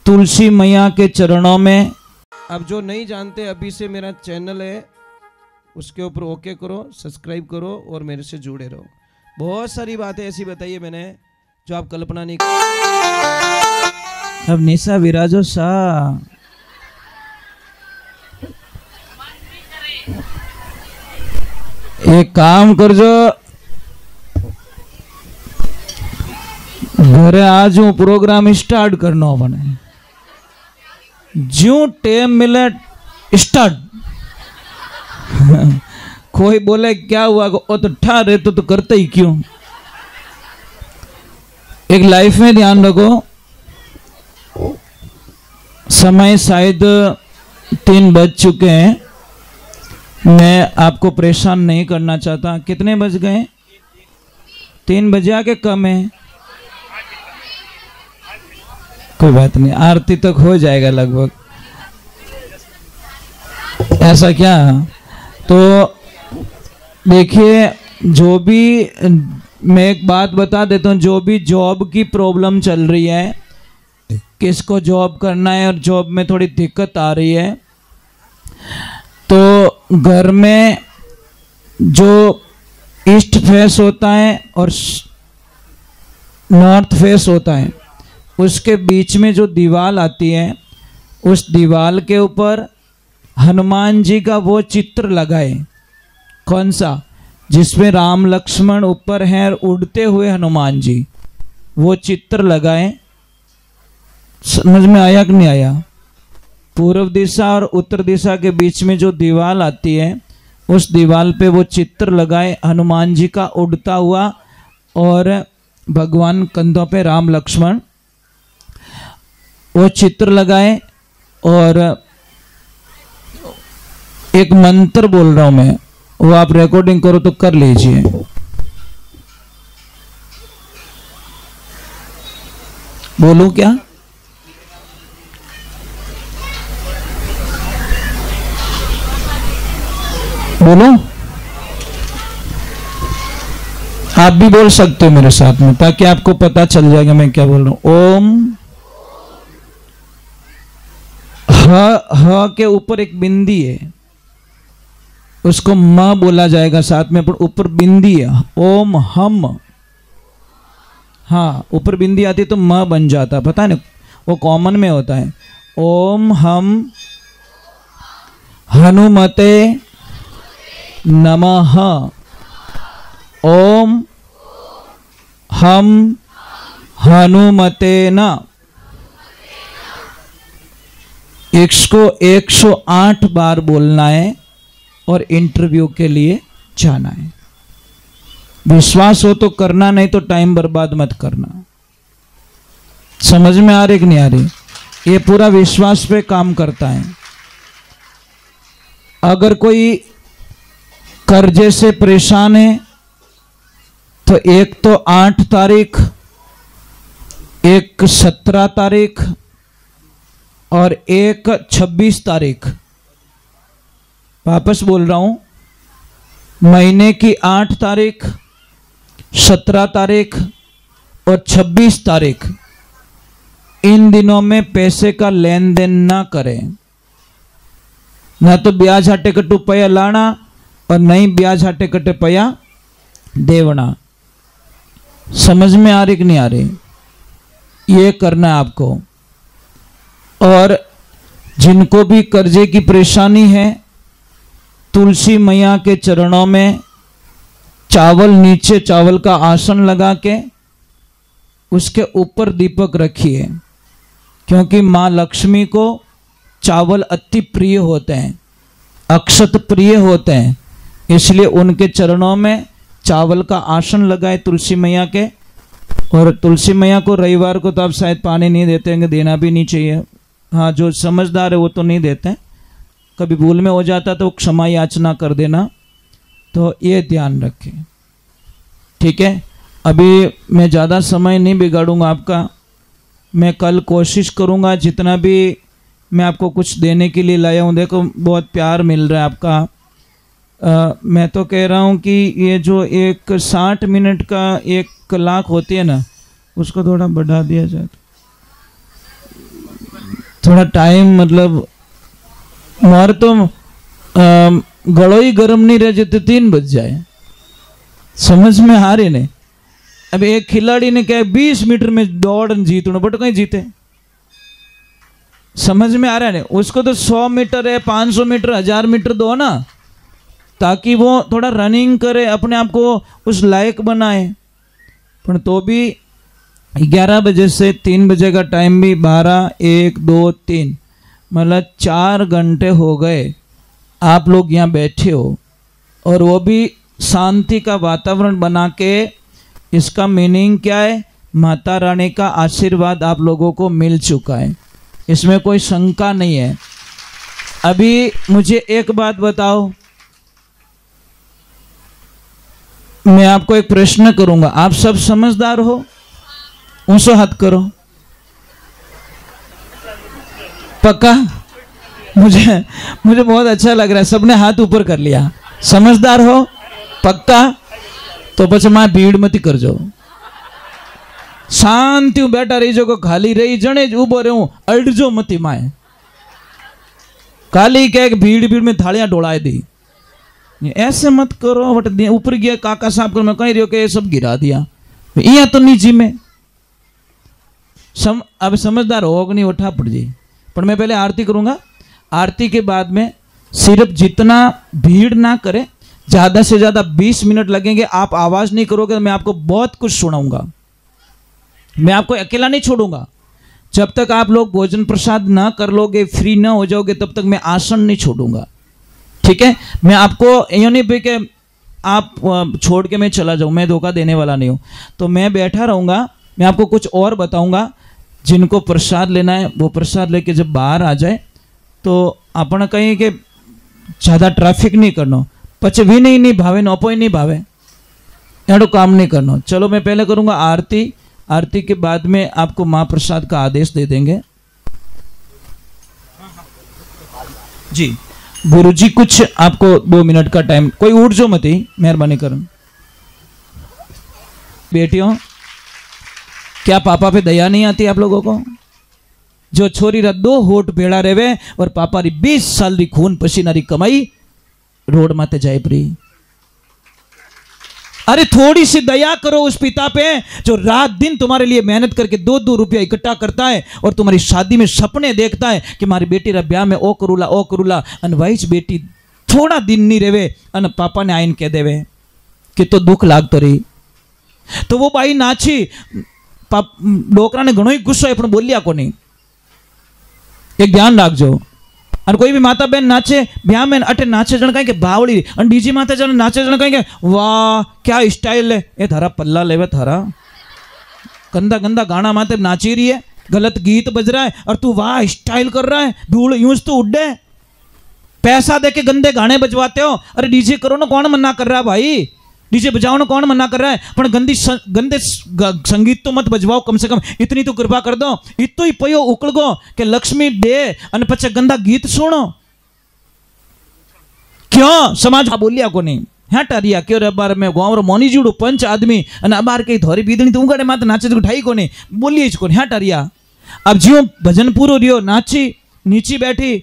तुलसी मैया के चरणों में। अब जो नहीं जानते, अभी से मेरा चैनल है उसके ऊपर ओके करो, सब्सक्राइब करो और मेरे से जुड़े रहो। बहुत सारी बातें ऐसी बताई है मैंने जो आप कल्पना नहीं। अब निशा विराजो सा, एक काम कर जो घरे आज हूँ प्रोग्राम स्टार्ट करना बने, जो टाइम मिले स्टार्ट। कोई बोले क्या हुआ, वो तो ठा रहे तो करते ही क्यों। एक लाइफ में ध्यान रखो, समय शायद 3 बज चुके हैं, मैं आपको परेशान नहीं करना चाहता। कितने बज गए? 3 बजे के कम है, कोई बात नहीं, आरती तक हो जाएगा लगभग। ऐसा क्या? तो देखिए, जो भी मैं एक बात बता देता हूँ, जो भी जॉब की प्रॉब्लम चल रही है, किसको जॉब करना है और जॉब में थोड़ी दिक्कत आ रही है, तो घर में जो ईस्ट फेस होता है और नॉर्थ फेस होता है, उसके बीच में जो दीवार आती है, उस दीवार के ऊपर हनुमान जी का वो चित्र लगाए। कौन सा? जिसमें राम लक्ष्मण ऊपर हैं और उड़ते हुए हनुमान जी, वो चित्र लगाए। समझ में आया कि नहीं आया? पूर्व दिशा और उत्तर दिशा के बीच में जो दीवार आती है, उस दीवार पे वो चित्र लगाए हनुमान जी का उड़ता हुआ, और भगवान कंधों पे राम लक्ष्मण, वो चित्र लगाए। और एक मंत्र बोल रहा हूं मैं, वो आप रिकॉर्डिंग करो तो कर लीजिए। बोलूं क्या? बोलो, आप भी बोल सकते हो मेरे साथ में, ताकि आपको पता चल जाएगा मैं क्या बोल रहा हूं। ओम, ह के ऊपर एक बिंदी है, उसको म बोला जाएगा साथ में, पर ऊपर बिंदी है। ओम हम, हाँ, ऊपर बिंदी आती तो म बन जाता, पता है ना, वो कॉमन में होता है। ओम हम हनुमते नमः। ओम हम हनुमते न। इसको 108 बार बोलना है और इंटरव्यू के लिए जाना है। विश्वास हो तो करना, नहीं तो टाइम बर्बाद मत करना। समझ में आ रही कि नहीं आ रही? ये पूरा विश्वास पे काम करता है। अगर कोई कर्जे से परेशान है तो एक तो 8 तारीख, एक 17 तारीख और एक 26 तारीख, वापस बोल रहा हूं, महीने की 8 तारीख, 17 तारीख और 26 तारीख, इन दिनों में पैसे का लेन देन ना करें। ना तो ब्याज हटे कटू पया लाना और नहीं ब्याज हटे कटे पया देवना। समझ में आ रही कि नहीं आ रही? ये करना है आपको। और जिनको भी कर्जे की परेशानी है, तुलसी मैया के चरणों में चावल, नीचे चावल का आसन लगा के उसके ऊपर दीपक रखिए, क्योंकि माँ लक्ष्मी को चावल अति प्रिय होते हैं, अक्षत प्रिय होते हैं, इसलिए उनके चरणों में चावल का आसन लगाए तुलसी मैया के। और तुलसी मैया को रविवार को तो आप शायद पानी नहीं देते हैं, देना भी नहीं चाहिए। हाँ, जो समझदार है वो तो नहीं देते, कभी भूल में हो जाता तो क्षमा याचना कर देना। तो ये ध्यान रखें, ठीक है। अभी मैं ज़्यादा समय नहीं बिगाड़ूंगा आपका, मैं कल कोशिश करूंगा जितना भी मैं आपको कुछ देने के लिए लाया हूँ। देखो बहुत प्यार मिल रहा है आपका। मैं तो कह रहा हूँ कि ये जो एक 60 मिनट का 1 लाख होती है ना, उसको थोड़ा बढ़ा दिया जाए। थोड़ा टाइम मतलब मारे तो गलो ही गर्म नहीं रह जाते 3 बज जाए, समझ में आ रही नहीं। अब एक खिलाड़ी ने क्या 20 मीटर में दौड़ जीतना, बट कहीं जीते, समझ में आ रहा है नहीं। उसको तो 100 मीटर है, 500 मीटर, 1000 मीटर दो ना, ताकि वो थोड़ा रनिंग करे, अपने आप को उस लायक बनाए। पर तो भी 11 बजे से 3 बजे का टाइम भी 12, 1, 2, 3 मतलब 4 घंटे हो गए आप लोग यहाँ बैठे हो, और वो भी शांति का वातावरण बना के। इसका मीनिंग क्या है? माता रानी का आशीर्वाद आप लोगों को मिल चुका है, इसमें कोई शंका नहीं है। अभी मुझे एक बात बताओ, मैं आपको एक प्रश्न करूंगा, आप सब समझदार हो? ऊंचो हाथ करो। पक्का? मुझे बहुत अच्छा लग रहा है, सबने हाथ ऊपर कर लिया। समझदार हो? पक्का? तो પછી માં ભીડ મતી કરજો, શાંતિ બેઠા રહી જો, ખાલી રહી જણે જ ઉભો રહું, અડજો મતી માય, खाली क्या भीड़ में थालियां डोलाए दी। ऐसे मत करो, बट ऊपर गया काका साहब को मैं कह रही हूँ कि सब गिरा दिया, यहाँ तो निजी में अब समझदार होगा नहीं, उठा पड़ जाए। पर मैं पहले आरती करूंगा, आरती के बाद में सिर्फ जितना भीड़ ना करे, ज्यादा से ज्यादा 20 मिनट लगेंगे, आप आवाज नहीं करोगे, मैं आपको बहुत कुछ सुनाऊंगा, मैं आपको अकेला नहीं छोड़ूंगा। जब तक आप लोग भोजन प्रसाद ना कर लोगे, फ्री ना हो जाओगे, तब तक मैं आसन नहीं छोड़ूंगा, ठीक है? मैं आपको ये नहीं भी कि आप छोड़ के मैं चला जाऊं, मैं धोखा देने वाला नहीं हूं। तो मैं बैठा रहूंगा, मैं आपको कुछ और बताऊंगा। जिनको प्रसाद लेना है वो प्रसाद लेके जब बाहर आ जाए तो अपन कहीं कि ज्यादा ट्रैफिक नहीं करना, पचे भी नहीं भावे, नौपो नहीं भावे, एडो काम नहीं करना। चलो मैं पहले करूंगा आरती, आरती के बाद में आपको महाप्रसाद का आदेश दे देंगे। जी गुरुजी कुछ आपको 2 मिनट का टाइम, कोई उठ जो मती, मेहरबानी करो। बेटियों, क्या पापा पे दया नहीं आती आप लोगों को? जो छोरी रा 2 होठ भेड़ा रेवे और पापा री 20 साल री खून पसीना री कमाई रोड माते जाए परी। अरे थोड़ी सी दया करो उस पिता पे जो रात दिन तुम्हारे लिए मेहनत करके 2-2 रुपया इकट्ठा करता है और तुम्हारी शादी में सपने देखता है कि मारी बेटी रा ब्याह में ओ करूला अन वाइच बेटी थोड़ा दिन नहीं रेवे अन पापा ने आइन कह देवे कि तो दुख लागतो रही। तो वो बाई नाची, डोकरा ने घणो ही गुस्सो है पण बोलिया कोनी। एक ध्यान राखजो, और कोई भी माता बहन नाचे ब्याह में अटे नाचे जण कहीं के बावड़ी और बीजी माता जण नाचे जण कहीं के वाह क्या स्टाइल है, ए थारा पल्ला लेवे, थारा गंदा गंदा गाना माते नाची रही है, गलत गीत बज रहा है और तू वाह स्टाइल कर रहा है, धूल यूं तो उड़े, पैसा दे के गंदे गाने बजवाते हो। अरे डीजे करो ना, कौन मना कर रहा है भाई? डीजे बजाओ ना, कौन मना कर रहा है? पर गंदे संगीत तो मत बजवाओ, कम से कम इतनी तो कृपा कर दो। इतो ही पयो उकल गो के लक्ष्मी दे अन पचे गंदा गीत सुनो। क्यों समाज बोलिया को नहीं हाँ टारिया क्यों रे बार में गाँव रो मोनी जुड़ो पंच आदमी अन अबार के धोरी बीदनी तो उंगड़े मात नाचे तो ढाई को नहीं बोलिए को हाँ टारिया। अब जियो भजन पूरो रियो, नाची नीची बैठी,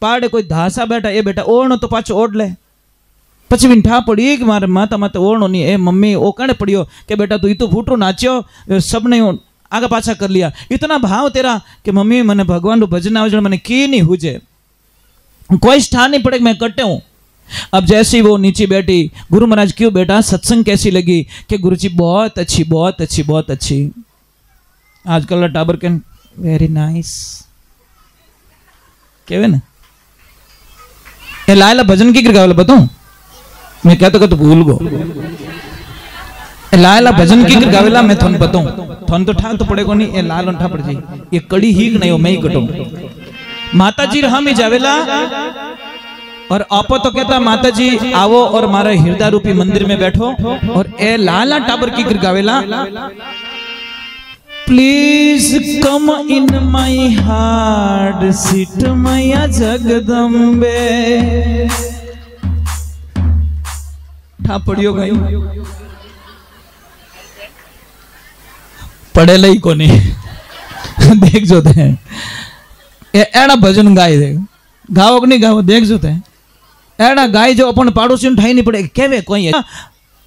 पाड़े कोई धासा बैठा, ये बेटा ओढ़ो तो पाछो ओढ़ ले, पछी विंठा पड़ी कि मारे माता माता ओढ़ो नहीं, ए मम्मी ओ कणे पड़ियो के बेटा तू तो फूटो नाच्यो, सब ने आगे पाछा कर लिया। इतना भाव तेरा कि मम्मी मने भगवान रो भजन आवजे, मने की नहीं हुजे, कोई स्थान नहीं पड़े मैं कटे हूं। अब जैसी वो नीचे बैठी, गुरु महाराज क्यों बेटा सत्संग कैसी लगी? कि गुरु जी बहुत अच्छी बहुत अच्छी बहुत अच्छी। आजकल टाबर के वेरी नाइस केवे ना, ये लायला भजन की गिर गावला बताऊं मैं क्या तो भूल गो लाला भजन की गावेला मैं थोन बताऊं, थोन तो ठा तो पड़ेगा नहीं, ये लाल उठा पड़ जाए, ये कड़ी ही नहीं हो मैं ही कटूं। माता जी हम ही जावेला और आपो तो कहता माता जी आओ और मारे हृदय रूपी मंदिर में बैठो, और ए लाला टाबर की गावेला please come in my heart seat मैया जगदम्बे। ठा पड़ियो गई पढ़े लई को नहीं देख जो दे एड़ा भजन गाय दे गाओ कि नहीं गाओ देख जो एड़ा गाय जो अपन पाड़ोसी ठाई नहीं पड़े कहवे कोई है।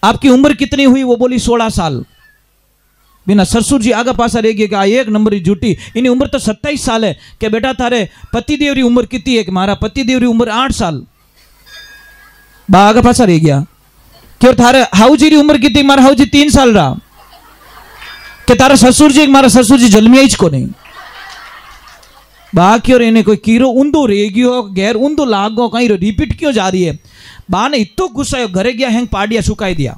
आपकी उम्र कितनी हुई? वो बोली 16 साल। बिना ससुर जी आगा पासा रह गया कि एक नंबर झूठी, इनी उम्र तो 27 साल है। कि बेटा थारे पतिदेव री उम्र कितनी है? कि मारा पतिदेव री उम्र 8 साल। बा आगा पासा रह गया। क्यों थारे हाउजी री उम्र कितनी? मारा हाउजी 3 साल रहा। कि तारा ससुर जी मारा ससुर जी जन्मिया ही को नहीं। बा क्यों इन्हें कोई कीरो ऊंधो रह गयो गैर ऊंधो लाग गो कहीं रिपीट क्यों जा रही है? बा ने इतो गुस्सा घरे गया हैंग पाडिया सुकाई दिया,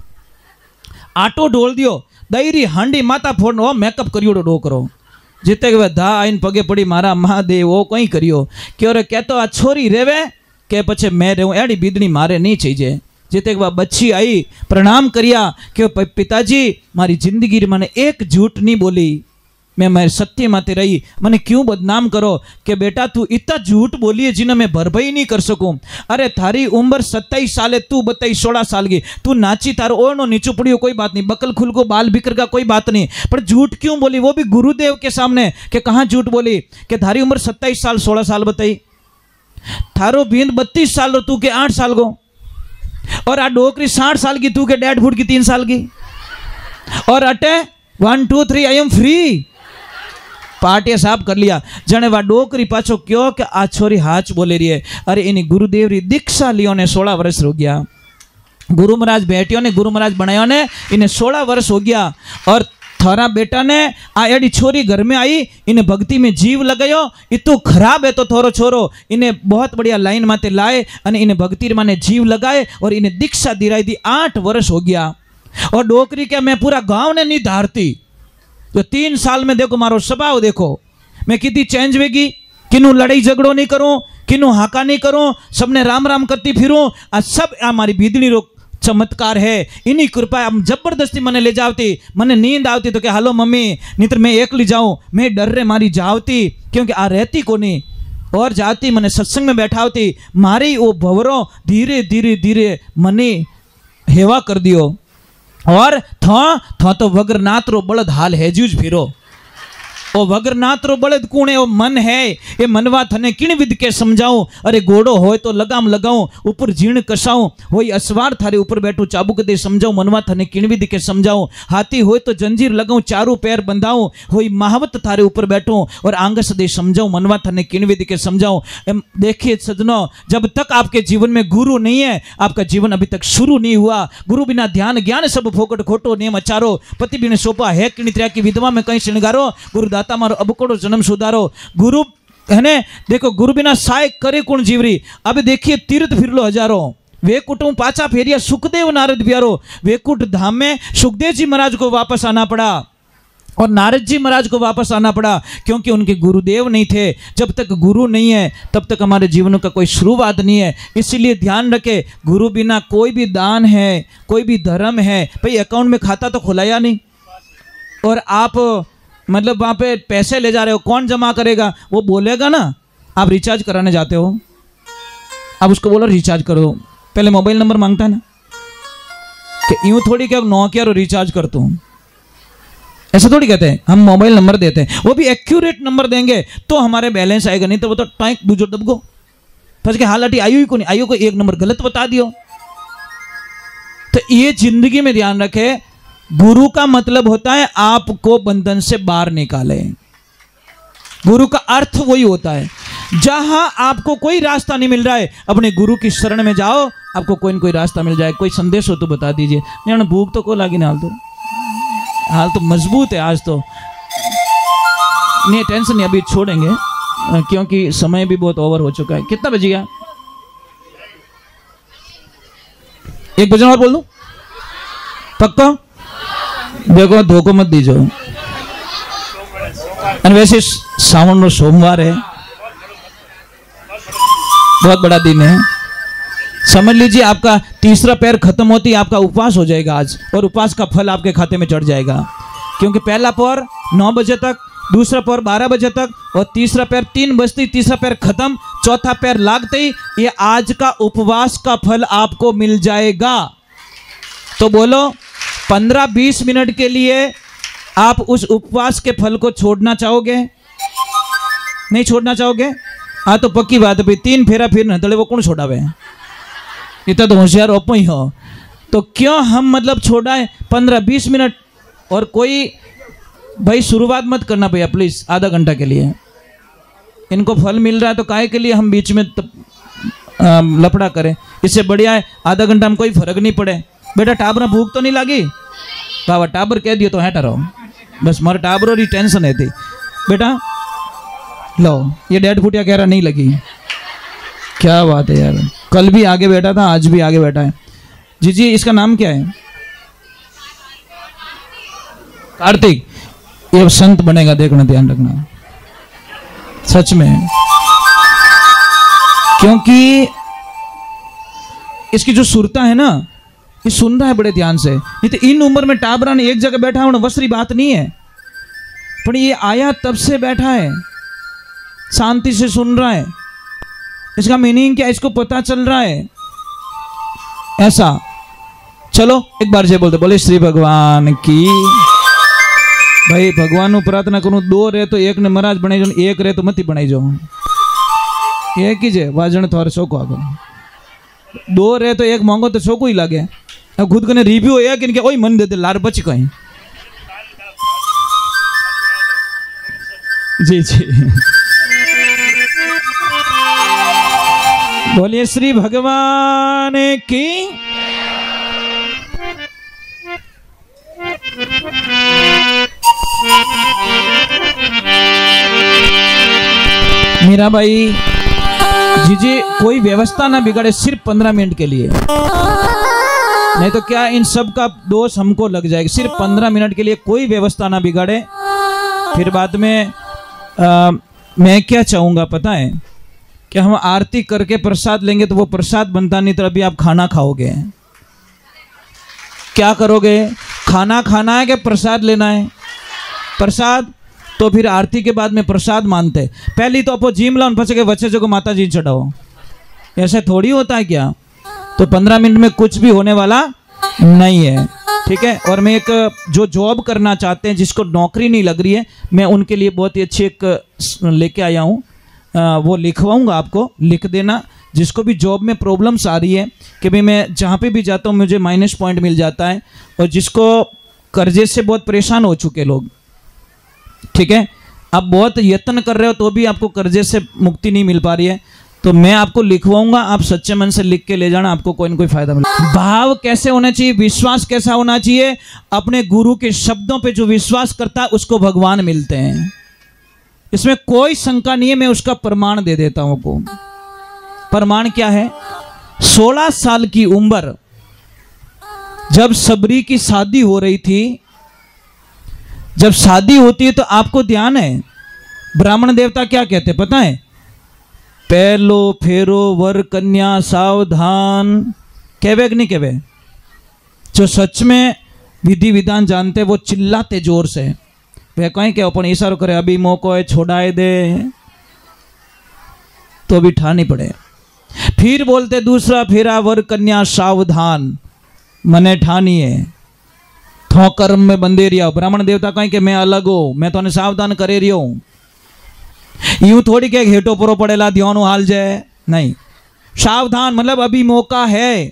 आटो ढोल दियो, दईरी हांडी माता फोड़ो मेकअप करियो डोकरो जीते के धा आईन पगे पड़ी मारा महादेव वो कहीं करियो। क्यों रे कहतो आ छोरी रेवे के पछे मैं रहूं एड़ी बीदनी मारे नहीं चाहिए। जीते के बच्ची आई प्रणाम करिया कि पिताजी मारी जिंदगी मैंने एक झूठ नहीं बोली, मैं सत्य माते रही, मैंने क्यों बदनाम करो? कि बेटा तू इतना झूठ बोली है जिन्हें मैं भरपाई नहीं कर सकूं। अरे थारी उम्र 27 साल है, तू बताई 16 साल की, तू नाची तारो ओढ़ो नीचू पड़ी हो कोई बात नहीं, बकल खुल को बाल बिखर का कोई बात नहीं, पर झूठ क्यों बोली? वो भी गुरुदेव के सामने। कि कहाँ झूठ बोली? कि थारी उम्र 27 साल 16 साल बताई, थारो बींद 32 साल रो, तू के 8 साल को, और आ डोकरी 60 साल की, तू के 1.5 फुट की 3 साल की, और अटे 1 2 3 आई एम फ्री पार्टिया साफ कर लिया। जने वा डोकरी पाछो क्यों कि आ छोरी हाच बोले रही है। अरे इनी गुरुदेव री दीक्षा लियो ने 16 वर्ष हो गया, गुरु महाराज बैठियो ने गुरु महाराज बनायो ने इन्हें 16 वर्ष हो गया। और थारा बेटा ने आ एडी छोरी घर में आई, इन्हें भक्ति में जीव लगायो, इतो खराब है तो थोरो छोरो इन्हें बहुत बढ़िया लाइन माते लाए अने इन्हें भक्ति माने जीव लगाए और इन्हें दीक्षा दिलाई दी। 8 वर्ष हो गया। और डोकरी क्या मैं पूरा गांव ने नहीं धारती, तो 3 साल में देखो मारो स्वभाव देखो, मैं कितनी चेंज वेगी, किन्नू लड़ाई झगड़ो नहीं करूं, किन्नू हाका नहीं करूं, सबने राम राम करती फिरूं। आ सब हमारी बीदनी रो चमत्कार है, इन्हीं कृपा। हम जबरदस्ती मने ले जावती, मने नींद आवती तो क्या हालो मम्मी नहीं तो मैं एकली जाऊं, मैं डर रे मारी जावती क्योंकि आ रहती को नहीं, और जाती मने सत्संग में बैठावती, मारी वो भवरो धीरे धीरे धीरे मने हेवा कर दियो। और था तो वगरनाथ रो बलद हाल है जूझ फिरो, ओ वगरनाथ रो बलद कूणे ओ मन है, ये मनवा थने किण विद के समझाऊं। अरे घोड़ो होय तो लगाम लगाऊं, ऊपर जीण कसाऊं, होई असवार थारे ऊपर बैठू चाबुक दे समझाऊं, मनवा थने किण विद के समझाऊं। हाथी होय तो जंजीर लगाऊं, चारों पैर बंधाऊं, होई महावत थारे ऊपर बैठूं, और आंगस दे समझाऊं, मनवा थने किण विद के समझाऊं। देखिए सजनों, जब तक आपके जीवन में गुरु नहीं है, आपका जीवन अभी तक शुरू नहीं हुआ। गुरु बिना ध्यान ज्ञान सब फोकट खोटो नेम अचारो, पति बिन सोपा है किणी त्र्या की विधवा में कहीं श्रृंगारो, गुरुदाता मारो अबकोड़ो जन्म सुधारो। गुरु है ने देखो, गुरु बिना सहाय करे कौन जीवरी। अब देखिए तीर्थ फिर लो हजारों, वे कुटुंब पाचा फेरिया सुखदेव नारद प्यारो, वेकुट धाम में सुखदेव जी महाराज को वापस आना पड़ा और नारद जी महाराज को वापस आना पड़ा, क्योंकि उनके गुरुदेव नहीं थे। जब तक गुरु नहीं है तब तक हमारे जीवन का कोई शुरुआत नहीं है। इसीलिए ध्यान रखे, गुरु बिना कोई भी दान है, कोई भी धर्म है, भाई अकाउंट में खाता तो खुलाया नहीं, और आप मतलब वहाँ पे पैसे ले जा रहे हो, कौन जमा करेगा? वो बोलेगा ना, आप रिचार्ज कराने जाते हो, आप उसको बोलो रिचार्ज करो, पहले मोबाइल नंबर मांगता है ना, कि यूं थोड़ी क्या नोकिया रो रिचार्ज करता हूँ, ऐसा थोड़ी कहते हैं। हम मोबाइल नंबर देते हैं, वो भी एक्यूरेट नंबर देंगे तो हमारे बैलेंस आएगा, नहीं तो वो तो टाइक बुझो दबगो फंस के हालांकि आयु को नहीं, आयु को एक नंबर गलत बता दियो। तो ये जिंदगी में ध्यान रखे, गुरु का मतलब होता है आपको बंधन से बाहर निकाले। गुरु का अर्थ वही होता है, जहां आपको कोई रास्ता नहीं मिल रहा है, अपने गुरु की शरण में जाओ, आपको कोई न कोई रास्ता मिल जाए। कोई संदेश हो तो बता दीजिए। नहीं भूख तो को लागी ना, हाल तो मजबूत है आज तो, नहीं टेंशन नहीं, अभी छोड़ेंगे क्योंकि समय भी बहुत ओवर हो चुका है। कितना बज गया? 1 बजे और बोल दूं? पक्का? देखो धोखो मत दीजो। वैसे सावन रो सोमवार है, बहुत बड़ा दिन है, समझ लीजिए आपका तीसरा पैर खत्म होती आपका उपवास हो जाएगा आज, और उपवास का फल आपके खाते में चढ़ जाएगा। क्योंकि पहला पैर 9 बजे तक, दूसरा पैर 12 बजे तक, और तीसरा पैर 3 बजते ही तीसरा पैर खत्म, चौथा पैर लागते ही ये आज का उपवास का फल आपको मिल जाएगा। तो बोलो 15-20 मिनट के लिए आप उस उपवास के फल को छोड़ना चाहोगे? नहीं छोड़ना चाहोगे? हाँ तो पक्की बात है भाई, 3 फेरा फिर न तले वो कौन छोड़ावे? इतना तो होशियार ओपो ही हो। तो क्यों हम मतलब छोड़ाए 15-20 मिनट। और कोई भाई शुरुआत मत करना भैया प्लीज, आधा घंटा के लिए। इनको फल मिल रहा है तो काहे के लिए हम बीच में लफड़ा करें? इससे बढ़िया है आधा घंटा में कोई फर्क नहीं पड़े। बेटा टाबर भूख तो नहीं लगी? बाबा टाबर कह दियो तो है टरो, बस मारे टाबरों की टेंशन है थी। बेटा लो ये 1.5 फुटिया कह रहा नहीं लगी। क्या बात है यार, कल भी आगे बैठा था आज भी आगे बैठा है। जी जी इसका नाम क्या है? कार्तिक। ये संत बनेगा, देखना ध्यान रखना सच में, क्योंकि इसकी जो सुरता है ना ये सुन रहा है बड़े ध्यान से। नहीं तो इन उम्र में टाबरा ने एक जगह बैठा होना वसरी बात नहीं है, पर ये आया तब से बैठा है, शांति से सुन रहा है। इसका मीनिंग क्या इसको पता चल रहा है ऐसा। चलो एक बार जय बोलते, बोले श्री भगवान की। भाई भगवान नु प्रार्थना करूं, 2 रहे तो एक ने महाराज बनाई जो, 1 रहे तो मती बनाई जो। एक ही जे वाजण थोर शोको आगो, 2 रहे तो 1 मांगो तो शोको ही लागे। अब खुद कने रिव्यू है कि इनके ओई मन दे दे लार बच कहीं। जी जी बोलिए श्री भगवान की। मीरा भाई जी जी कोई व्यवस्था ना बिगाड़े सिर्फ 15 मिनट के लिए, नहीं तो क्या इन सब का दोष हमको लग जाएगा। सिर्फ 15 मिनट के लिए कोई व्यवस्था ना बिगाड़े। फिर बाद में मैं क्या चाहूँगा पता है कि हम आरती करके प्रसाद लेंगे तो वो प्रसाद बनता नहीं, तो अभी आप खाना खाओगे। क्या करोगे? खाना खाना है कि प्रसाद लेना है? प्रसाद। तो फिर आरती के बाद में प्रसाद मानते, पहली तो आपको जिम लाओ फंसे के बच्चे जो को माता जी चढ़ाओ, ऐसा थोड़ी होता है क्या? तो 15 मिनट में कुछ भी होने वाला नहीं है, ठीक है। और मैं एक जो जॉब करना चाहते हैं जिसको नौकरी नहीं लग रही है, मैं उनके लिए बहुत ही अच्छी एक लेके आया हूँ, वो लिखवाऊंगा आपको, लिख देना। जिसको भी जॉब में प्रॉब्लम्स आ रही है कि भाई मैं जहाँ पे भी जाता हूँ मुझे माइनस पॉइंट मिल जाता है, और जिसको कर्जे से बहुत परेशान हो चुके लोग, ठीक है, आप बहुत यत्न कर रहे हो तो भी आपको कर्जे से मुक्ति नहीं मिल पा रही है, तो मैं आपको लिखवाऊंगा, आप सच्चे मन से लिख के ले जाना, आपको कोई ना कोई फायदा मिलेगा। भाव कैसे होना चाहिए, विश्वास कैसा होना चाहिए? अपने गुरु के शब्दों पे जो विश्वास करता है उसको भगवान मिलते हैं, इसमें कोई शंका नहीं है। मैं उसका प्रमाण दे देता हूं आपको। प्रमाण क्या है? 16 साल की उम्र जब सबरी की शादी हो रही थी, जब शादी होती है तो आपको ध्यान है ब्राह्मण देवता क्या कहते पता है? पहलो फेरो वर कन्या सावधान, कहवे कि नहीं कहवे? जो सच में विधि विधान जानते वो चिल्लाते जोर से, वे कहीं क्या अपन इशारो करे अभी मौको है छोड़ाए दे, तो भी ठानी पड़े। फिर बोलते दूसरा फेरा वर कन्या सावधान, मने ठानी है थो कर्म में बंदे रिया। ब्राह्मण देवता कहीं के मैं अलग हो, मैं तो सावधान करे रही हूं, यूं थोड़ी के हेटो परो पड़ेला ध्यान हाल जाए, नहीं, सावधान मतलब अभी मौका है।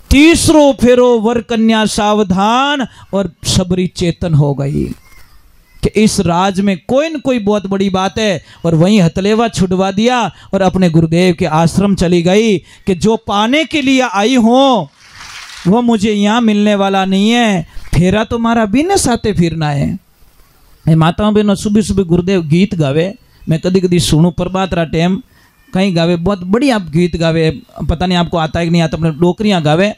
तीसरो फेरो वर कन्या सावधान, और सबरी चेतन हो गई कि इस राज में कोई न कोई बहुत बड़ी बात है, और वहीं हथलेवा छुड़वा दिया और अपने गुरुदेव के आश्रम चली गई कि जो पाने के लिए आई हो वो मुझे यहाँ मिलने वाला नहीं है, फेरा तो मारा बिना साथे फिरना है। माताओं बहनों सुबह सुबह गुरुदेव गीत गावे, मैं कभी कभी सुनूं, प्रभात रा टाइम कहीं गावे, बहुत बढ़िया गीत गावे, पता नहीं आपको आता है कि नहीं आता, अपने डोकरियाँ गावे।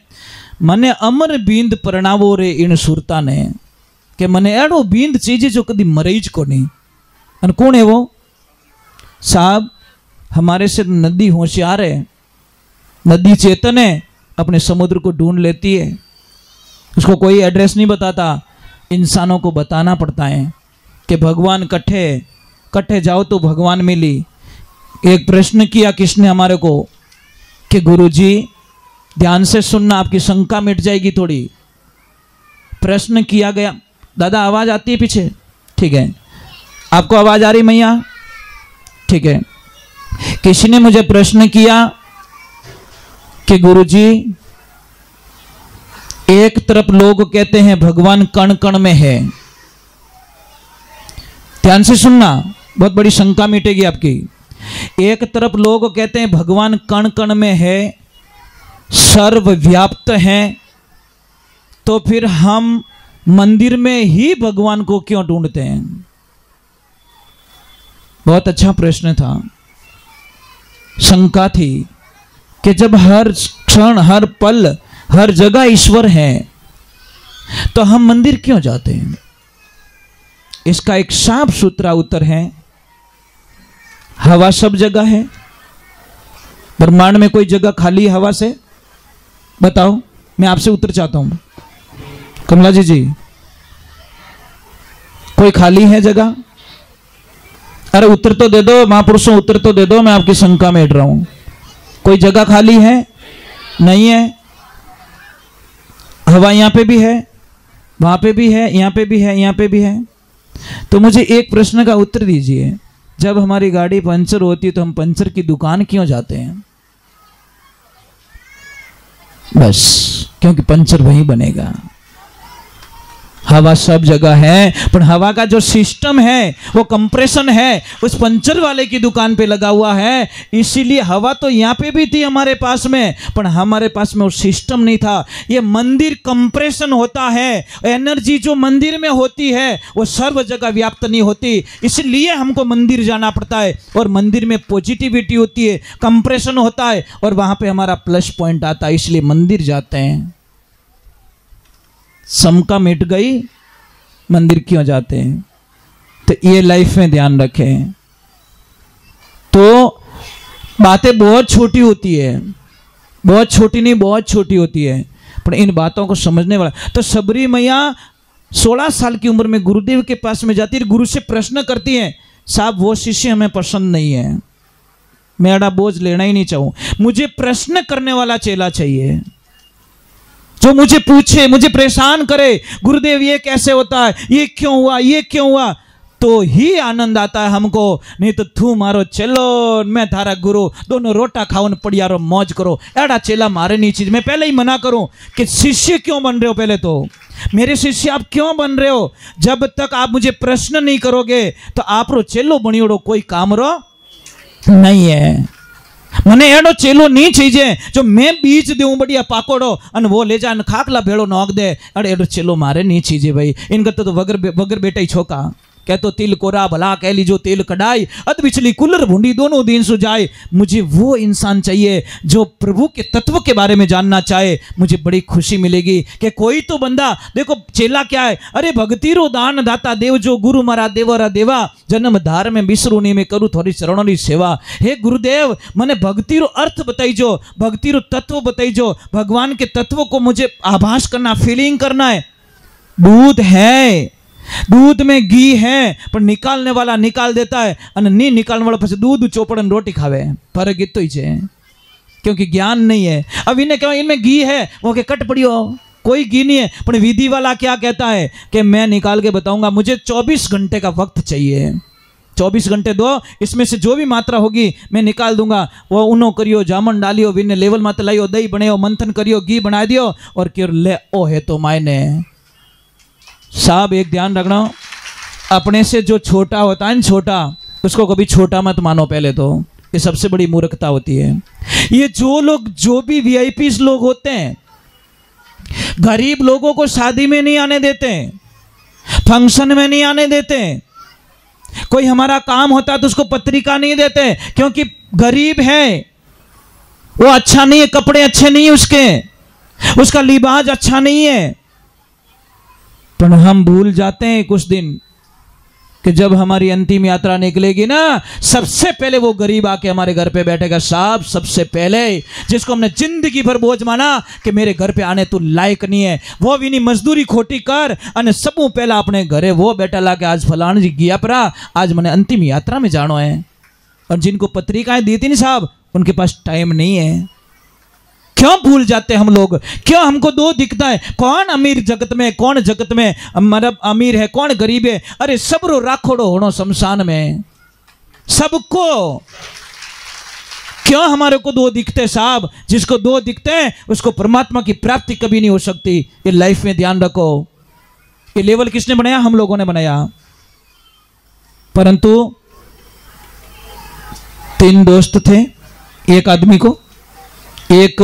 मने अमर बींद परणावो रे इन सुरता ने, कि मने एड़ो बींद चीज जो कभी मरीज को नहीं। और कौन है वो? साहब हमारे से नदी होशियार है, नदी चेतन है, अपने समुद्र को ढूंढ लेती है, उसको कोई एड्रेस नहीं बताता, इंसानों को बताना पड़ता है कि भगवान कट्ठे कट्ठे जाओ तो भगवान मिली। एक प्रश्न किया किसने हमारे को कि गुरुजी ध्यान से सुनना, आपकी शंका मिट जाएगी थोड़ी। प्रश्न किया गया, दादा आवाज आती है पीछे? ठीक है, आपको आवाज आ रही मैया? ठीक है। किसी ने मुझे प्रश्न किया कि गुरुजी, एक तरफ लोग कहते हैं भगवान कण कण में है। ध्यान से सुनना, बहुत बड़ी शंका मिटेगी आपकी। एक तरफ लोग कहते हैं भगवान कण कण में है, सर्वव्याप्त है, तो फिर हम मंदिर में ही भगवान को क्यों ढूंढते हैं? बहुत अच्छा प्रश्न था। शंका थी कि जब हर क्षण, हर पल, हर जगह ईश्वर है, तो हम मंदिर क्यों जाते हैं? इसका एक साफ सुथरा उत्तर है, हवा सब जगह है। ब्रह्मांड में कोई जगह खाली है हवा से? बताओ, मैं आपसे उत्तर चाहता हूं। कमला जी, कोई खाली है जगह? अरे उत्तर तो दे दो महापुरुषों, उत्तर तो दे दो, मैं आपकी शंका में हट रहा हूं। कोई जगह खाली है? नहीं है। हवा यहां पे भी है, वहां पे भी है, यहां पे भी है, यहां पे भी है। तो मुझे एक प्रश्न का उत्तर दीजिए, जब हमारी गाड़ी पंचर होती है तो हम पंचर की दुकान क्यों जाते हैं? बस क्योंकि पंचर वहीं बनेगा। हवा सब जगह है, पर हवा का जो सिस्टम है वो कंप्रेशन है, उस पंचर वाले की दुकान पे लगा हुआ है। इसीलिए हवा तो यहाँ पे भी थी हमारे पास में, पर हमारे पास में वो सिस्टम नहीं था। ये मंदिर कंप्रेशन होता है, एनर्जी जो मंदिर में होती है वो सर्व जगह व्याप्त नहीं होती, इसलिए हमको मंदिर जाना पड़ता है। और मंदिर में पॉजिटिविटी होती है, कंप्रेशन होता है, और वहां पे हमारा प्लस पॉइंट आता है, इसलिए मंदिर जाते हैं। शंका मिट गई, मंदिर क्यों जाते हैं? तो ये लाइफ में ध्यान रखें। तो बातें बहुत छोटी होती है, बहुत छोटी नहीं, बहुत छोटी होती है, पर इन बातों को समझने वाला। तो सबरी मैया 16 साल की उम्र में गुरुदेव के पास में जाती है, गुरु से प्रश्न करती है, साहब वो शिष्य हमें पसंद नहीं है, मेरा बोझ लेना ही नहीं चाहूं, मुझे प्रश्न करने वाला चेला चाहिए, जो मुझे पूछे, मुझे परेशान करे, गुरुदेव ये कैसे होता है, ये क्यों हुआ, ये क्यों हुआ, तो ही आनंद आता है हमको। नहीं तो तू मारो चलो, मैं थारा गुरु, दोनों रोटा खाओ, पड़ियारो मौज करो, एड़ा चेला मारे नहीं चीज। मैं पहले ही मना करूं कि शिष्य क्यों बन रहे हो, पहले तो मेरे शिष्य आप क्यों बन रहे हो? जब तक आप मुझे प्रश्न नहीं करोगे तो आप रो चेलो बनियोड़ो कोई काम रो नहीं है। मने एडो चेलो नहीं चाहिए जो मैं बीज दूं बढ़िया पाकोड़ो अन वो ले जा खाकला भेड़ो नोक दे, अरे एडो चेलो मारे नहीं चाहिए भाई। इनका तो वगर बेटा ही छोका कह तो तिल कोरा भला कह लीजो तेल कढ़ाई, अध बिचली कुलर भूंडी दोनों दिन सुजाए। मुझे वो इंसान चाहिए जो प्रभु के तत्व के बारे में जानना चाहे। मुझे बड़ी खुशी मिलेगी कि कोई तो बंदा, देखो चेला क्या है, अरे भक्ति रो दान दाता देव जो गुरु मारा देवरा देवा, जन्म धार में बिसरू नहीं में करूँ थोड़ी चरणों की सेवा। हे गुरुदेव मने भक्ति रो अर्थ बताइजो, भक्ति रो तत्व बताइजो, भगवान के तत्व को मुझे आभास करना, फीलिंग करना है। दूध है, दूध में घी है, पर निकालने वाला निकाल देता है, नहीं निकालने वाला પછી दूध चोपड़न रोटी खावे। फर्क इतो ही है, क्योंकि ज्ञान नहीं है। अब इन्हें क्या, इनमें घी है, वो के कट पड़ी हो, कोई घी नहीं है। पर विधि वाला क्या कहता है कि मैं निकाल के बताऊंगा, मुझे 24 घंटे का वक्त चाहिए, 24 घंटे दो, इसमें से जो भी मात्रा होगी मैं निकाल दूंगा। वो उनो करियो, जामन डालियो, विने लेवल माते लाइयो, दही बनायो, मंथन करियो, घी बना दियो और क्यों ले ओ है तो मायने। साहब एक ध्यान रखना, अपने से जो छोटा होता है ना, छोटा, उसको कभी छोटा मत मानो। पहले तो ये सबसे बड़ी मूर्खता होती है। ये जो लोग, जो भी वीआईपी लोग होते हैं, गरीब लोगों को शादी में नहीं आने देते, फंक्शन में नहीं आने देते, कोई हमारा काम होता है तो उसको पत्रिका नहीं देते, क्योंकि गरीब है, वो अच्छा नहीं है, कपड़े अच्छे नहीं है उसके, उसका लिबास अच्छा नहीं है। पर हम भूल जाते हैं कुछ दिन कि जब हमारी अंतिम यात्रा निकलेगी ना, सबसे पहले वो गरीब आके हमारे घर पे बैठेगा। साहब सबसे पहले जिसको हमने जिंदगी भर बोझ माना कि मेरे घर पे आने तू लायक नहीं है, वो भी नहीं मजदूरी खोटी कर अने सबू पहला अपने घरे वो बैठा ला के आज फलान जी गया परा, आज मैंने अंतिम यात्रा में जानो है। और जिनको पत्रिकाएं दी थी नहीं साहब, उनके पास टाइम नहीं है। क्यों भूल जाते हम लोग, क्यों हमको दो दिखता है, कौन अमीर जगत में, कौन जगत में मतलब अमीर है, कौन गरीब है। अरे सबरो राखोड़ो होनो शमशान में, सबको। क्यों हमारे को दो दिखते साहब? जिसको दो दिखते हैं उसको परमात्मा की प्राप्ति कभी नहीं हो सकती। ये लाइफ में ध्यान रखो। ये लेवल किसने बनाया? हम लोगों ने बनाया। परंतु 3 दोस्त थे। एक आदमी को एक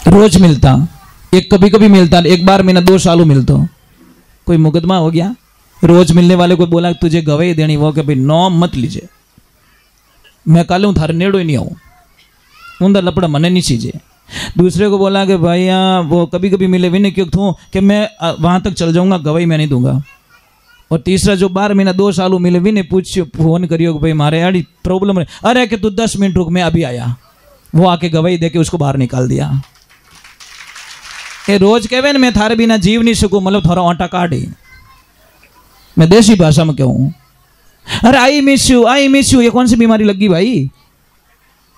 रोज मिलता, एक कभी कभी मिलता, एक बार महीना 2 सालों मिलता। कोई मुकदमा हो गया, रोज मिलने वाले को बोला तुझे गवाही देनी, वो कि भाई नो मत लीजिए, मैं कल हूँ थारे नेड़ो ही नहीं आऊँ, उनका लपड़ा मने नहीं चीजे। दूसरे को बोला कि भाई यहाँ वो कभी कभी मिले भी नहीं, क्यों थूँ कि मैं वहाँ तक चल जाऊँगा, गवाही मैं नहीं दूंगा। और तीसरा जो 12 महीना 2 सालों मिले भी नहीं, पूछियो फोन करियो कि भाई मारे यार प्रॉब्लम है, अरे कि तू 10 मिनट रुक मैं अभी आया। वो आके गवाही दे के उसको बाहर निकाल दिया। ये रोज कहे मैं थारे बिना जीव नहीं सकूँ, मतलब थोड़ा आटा काट ही, मैं देसी भाषा में कहूँ, अरे आई मिस यू, ये कौन सी बीमारी लगी भाई?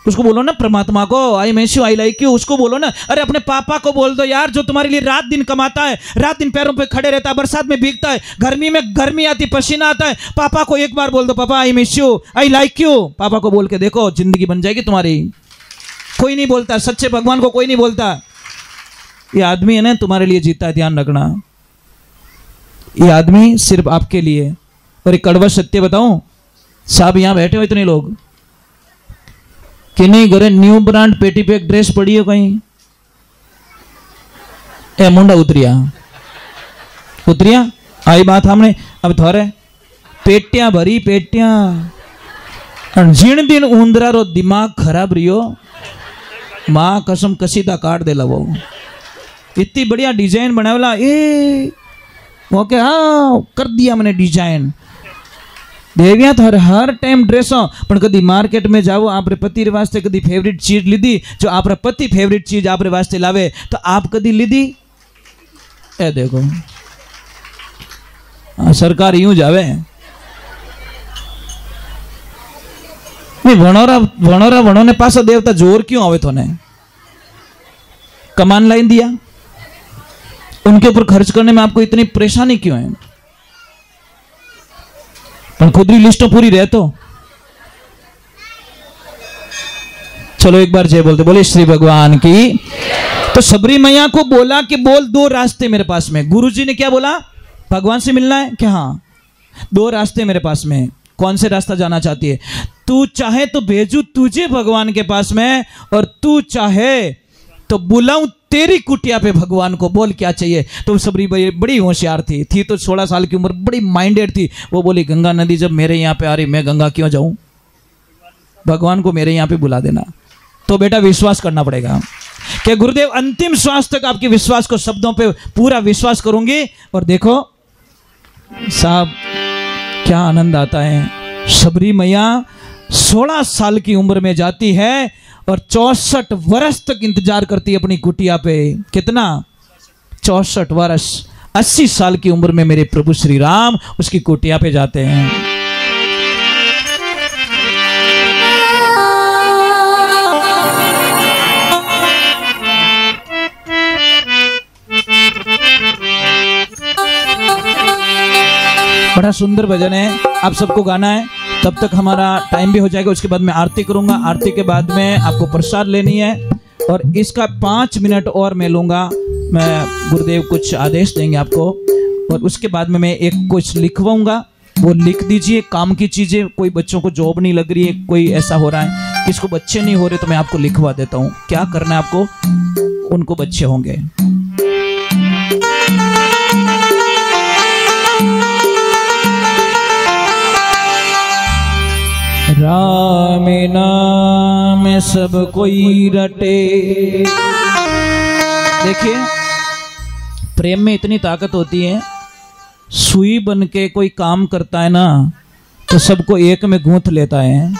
उसको बोलो ना परमात्मा को I miss you, I like you, उसको बोलो ना। अरे अपने पापा को बोल दो यार, जो तुम्हारे लिए रात दिन कमाता है, रात दिन पैरों पे खड़े रहता है, बरसात में भीगता है, गर्मी में गर्मी आती पसीना आता है, पापा को एक बार बोल दो पापा I miss you, I like you. पापा को बोल के देखो, जिंदगी बन जाएगी तुम्हारी। कोई नहीं बोलता, सच्चे भगवान को कोई नहीं बोलता। ये आदमी है ना तुम्हारे लिए जीता है, ध्यान रखना। ये आदमी सिर्फ आपके लिए। और एक कड़वा सत्य बताऊं साहब, यहां बैठे हो इतने लोग कि नहीं घरे न्यू ब्रांड पेटी पे एक ड्रेस पड़ी हो कहीं, ए मुंडा उतरिया आई बात हमने। अब थोड़े पेटियां भरी पेटियां, जिन दिन ऊंदरा रो दिमाग खराब रियो, मां कसम कसीदा काट दे लो। इतनी बढ़िया डिजाइन बनावेला, ए वो के हाँ कर दिया मैंने डिजाइन। देविया तो हर टाइम ड्रेसों पर कभी मार्केट में जाओ, आप पति वास्ते कभी फेवरेट चीज लीधी, जो आप पति फेवरेट चीज आप वास्ते लावे तो आप कभी लीधी? ए देखो सरकार यूं जावे। वणोरा ने पासा देवता जोर क्यों आवे? थोने कमान लाइन दिया, उनके ऊपर खर्च करने में आपको इतनी परेशानी क्यों है? पर खुदरी लिस्टों पूरी रहे तो चलो एक बार जय बोलते, बोले श्री भगवान की। तो सबरी मैया को बोला कि बोल 2 रास्ते मेरे पास में। गुरुजी ने क्या बोला? भगवान से मिलना है क्या? हाँ 2 रास्ते मेरे पास में। कौन से रास्ता जाना चाहती है? तू चाहे तो भेजू तुझे भगवान के पास में, और तू चाहे तो बुलाऊं तेरी कुटिया पे भगवान को, बोल क्या चाहिए? तो सबरी बड़ी होशियार थी तो 16 साल की उम्र, बड़ी माइंडेड थी। वो बोली गंगा नदी जब मेरे यहाँ पे आ रही, मैं गंगा क्यों जाऊं, भगवान को मेरे यहाँ पे बुला देना। तो बेटा विश्वास करना पड़ेगा कि गुरुदेव अंतिम श्वास तक आपके विश्वास को, शब्दों पे पूरा विश्वास करूंगी। और देखो साहब क्या आनंद आता है। सबरी मैया 16 साल की उम्र में जाती है और 64 वर्ष तक इंतजार करती है अपनी कुटिया पे। कितना? 64 वर्ष। 80 साल की उम्र में मेरे प्रभु श्री राम उसकी कुटिया पे जाते हैं। बड़ा सुंदर भजन है, आप सबको गाना है। तब तक हमारा टाइम भी हो जाएगा, उसके बाद मैं आरती करूंगा। आरती के बाद में आपको प्रसाद लेनी है और इसका 5 मिनट और मैं लूंगा। मैं गुरुदेव कुछ आदेश देंगे आपको और उसके बाद में मैं एक कुछ लिखवाऊंगा, वो लिख दीजिए। काम की चीजें, कोई बच्चों को जॉब नहीं लग रही है, कोई ऐसा हो रहा है किसको बच्चे नहीं हो रहे, तो मैं आपको लिखवा देता हूँ। क्या करना है आपको? उनको बच्चे होंगे। राम नाम सब कोई रटे। देखिए प्रेम में इतनी ताकत होती है, सुई बन के कोई काम करता है ना तो सबको एक में गूंथ लेता है।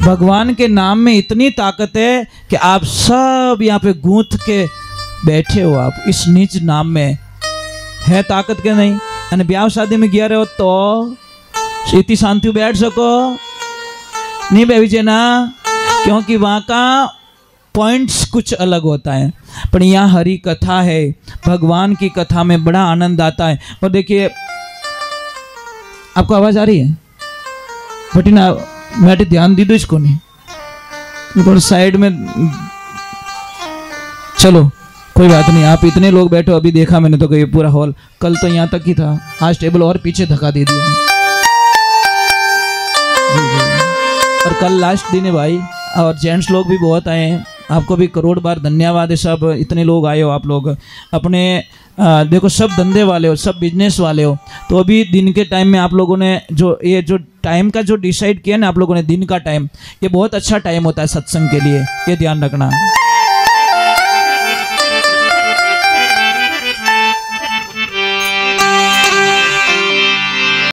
भगवान के नाम में इतनी ताकत है कि आप सब यहाँ पे गूंथ के बैठे हो। आप इस निज नाम में है ताकत के नहीं? यानी ब्याह शादी में गया रहे हो तो इतनी शांति बैठ सको नहीं बेबीजे ना, क्योंकि वहाँ का पॉइंट्स कुछ अलग होता है। पर यहाँ हरि कथा है, भगवान की कथा में बड़ा आनंद आता है। और देखिए आपको आवाज आ रही है? बट ना मैं ध्यान दी दो इसको नहीं तो साइड में। चलो कोई बात नहीं, आप इतने लोग बैठो, अभी देखा मैंने तो ये पूरा हॉल, कल तो यहाँ तक ही था, आज टेबल और पीछे धक्का दे दिया। जी जी। और कल लास्ट दिन है भाई, और जेंट्स लोग भी बहुत आए हैं, आपको भी करोड़ बार धन्यवाद है। सब इतने लोग आए हो, आप लोग अपने देखो सब धंधे वाले हो, सब बिजनेस वाले हो, तो अभी दिन के टाइम में आप लोगों ने जो ये जो टाइम का जो डिसाइड किया ना आप लोगों ने, दिन का टाइम, ये बहुत अच्छा टाइम होता है सत्संग के लिए, ये ध्यान रखना।